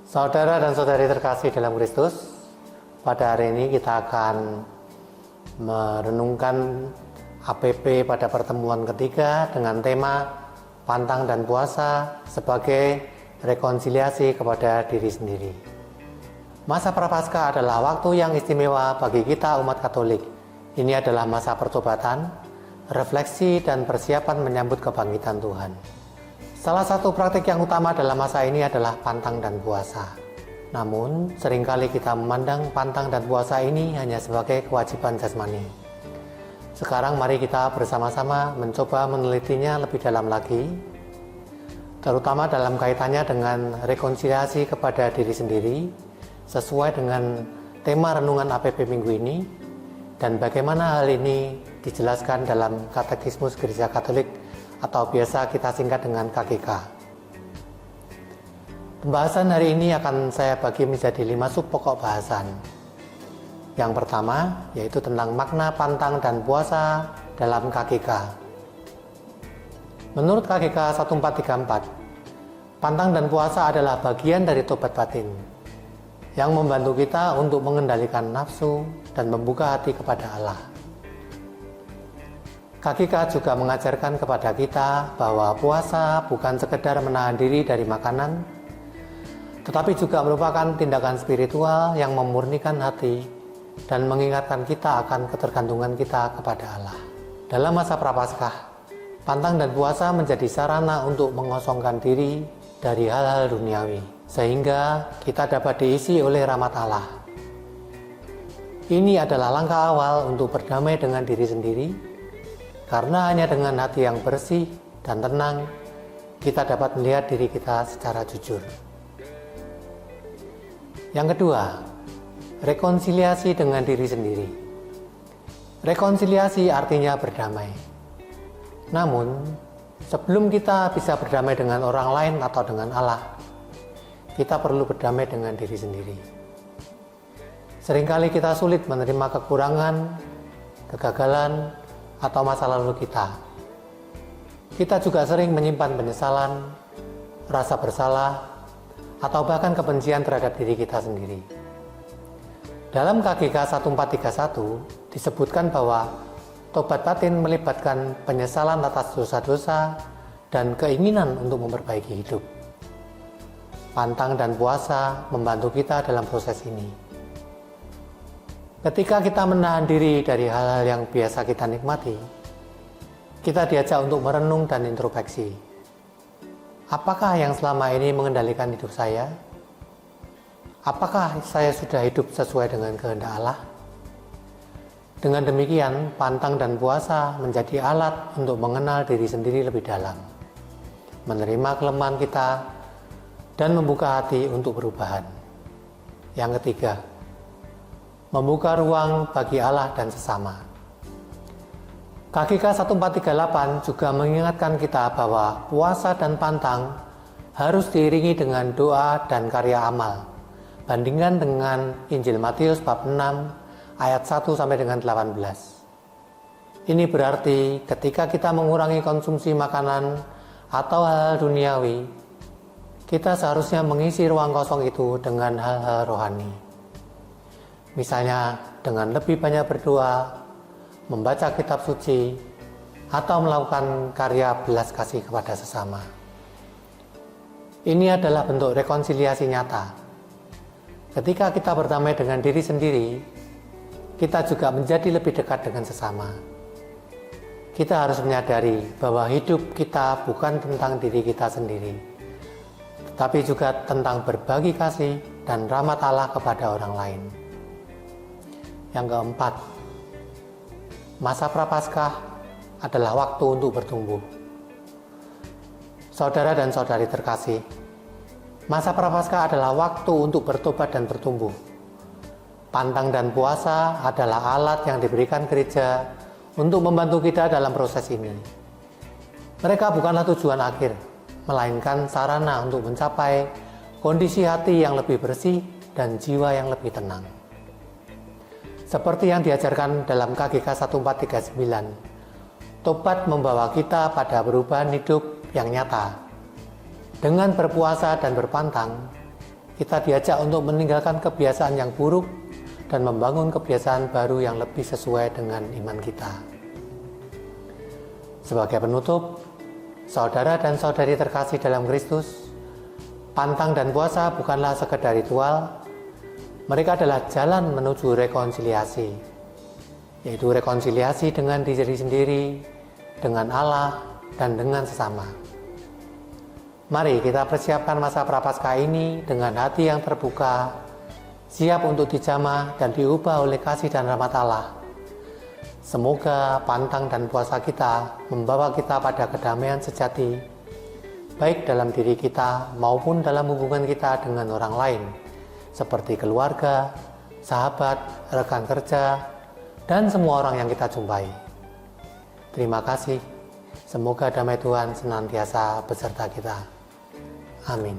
Saudara dan saudari terkasih dalam Kristus, pada hari ini kita akan merenungkan APP pada pertemuan ketiga dengan tema pantang dan puasa sebagai rekonsiliasi kepada diri sendiri. Masa Prapaskah adalah waktu yang istimewa bagi kita umat Katolik. Ini adalah masa pertobatan, refleksi dan persiapan menyambut kebangkitan Tuhan. Salah satu praktik yang utama dalam masa ini adalah pantang dan puasa. Namun, seringkali kita memandang pantang dan puasa ini hanya sebagai kewajiban jasmani. Sekarang mari kita bersama-sama mencoba menelitinya lebih dalam lagi, terutama dalam kaitannya dengan rekonsiliasi kepada diri sendiri, sesuai dengan tema renungan APP minggu ini, dan bagaimana hal ini dijelaskan dalam Katekismus Gereja Katolik atau biasa kita singkat dengan KGK. Pembahasan hari ini akan saya bagi menjadi 5 sub pokok bahasan. Yang pertama yaitu tentang makna pantang dan puasa dalam KGK. Menurut KGK 1434, pantang dan puasa adalah bagian dari tobat batin yang membantu kita untuk mengendalikan nafsu dan membuka hati kepada Allah. KGK juga mengajarkan kepada kita bahwa puasa bukan sekedar menahan diri dari makanan, tetapi juga merupakan tindakan spiritual yang memurnikan hati dan mengingatkan kita akan ketergantungan kita kepada Allah. Dalam masa Prapaskah, pantang dan puasa menjadi sarana untuk mengosongkan diri dari hal-hal duniawi, sehingga kita dapat diisi oleh rahmat Allah. Ini adalah langkah awal untuk berdamai dengan diri sendiri, karena hanya dengan hati yang bersih dan tenang, kita dapat melihat diri kita secara jujur. Yang kedua, rekonsiliasi dengan diri sendiri. Rekonsiliasi artinya berdamai. Namun, sebelum kita bisa berdamai dengan orang lain atau dengan Allah, kita perlu berdamai dengan diri sendiri. Seringkali kita sulit menerima kekurangan, kegagalan, atau masa lalu kita. Kita juga sering menyimpan penyesalan, rasa bersalah, atau bahkan kebencian terhadap diri kita sendiri. Dalam KGK 1431 disebutkan bahwa tobat batin melibatkan penyesalan atas dosa-dosa dan keinginan untuk memperbaiki hidup. Pantang dan puasa membantu kita dalam proses ini. Ketika kita menahan diri dari hal-hal yang biasa kita nikmati, kita diajak untuk merenung dan introspeksi. Apakah yang selama ini mengendalikan hidup saya? Apakah saya sudah hidup sesuai dengan kehendak Allah? Dengan demikian, pantang dan puasa menjadi alat untuk mengenal diri sendiri lebih dalam, menerima kelemahan kita, dan membuka hati untuk perubahan. Yang ketiga, membuka ruang bagi Allah dan sesama. KGK 1438 juga mengingatkan kita bahwa puasa dan pantang harus diiringi dengan doa dan karya amal. Bandingkan dengan Injil Matius bab 6 ayat 1 sampai dengan 18. Ini berarti ketika kita mengurangi konsumsi makanan atau hal-hal duniawi, kita seharusnya mengisi ruang kosong itu dengan hal-hal rohani. Misalnya dengan lebih banyak berdoa, membaca kitab suci, atau melakukan karya belas kasih kepada sesama. Ini adalah bentuk rekonsiliasi nyata. Ketika kita berdamai dengan diri sendiri, kita juga menjadi lebih dekat dengan sesama. Kita harus menyadari bahwa hidup kita bukan tentang diri kita sendiri, tetapi juga tentang berbagi kasih dan rahmat Allah kepada orang lain. Yang keempat, masa Prapaskah adalah waktu untuk bertumbuh. Saudara dan saudari terkasih, masa Prapaskah adalah waktu untuk bertobat dan bertumbuh. Pantang dan puasa adalah alat yang diberikan gereja untuk membantu kita dalam proses ini. Mereka bukanlah tujuan akhir, melainkan sarana untuk mencapai kondisi hati yang lebih bersih dan jiwa yang lebih tenang. Seperti yang diajarkan dalam KGK 1439, tobat membawa kita pada perubahan hidup yang nyata. Dengan berpuasa dan berpantang, kita diajak untuk meninggalkan kebiasaan yang buruk dan membangun kebiasaan baru yang lebih sesuai dengan iman kita. Sebagai penutup, saudara dan saudari terkasih dalam Kristus, pantang dan puasa bukanlah sekedar ritual, mereka adalah jalan menuju rekonsiliasi, yaitu rekonsiliasi dengan diri sendiri, dengan Allah, dan dengan sesama. Mari kita persiapkan masa Prapaskah ini dengan hati yang terbuka, siap untuk dijamah dan diubah oleh kasih dan rahmat Allah. Semoga pantang dan puasa kita membawa kita pada kedamaian sejati, baik dalam diri kita maupun dalam hubungan kita dengan orang lain, seperti keluarga, sahabat, rekan kerja, dan semua orang yang kita jumpai. Terima kasih. Semoga damai Tuhan senantiasa beserta kita. Amin.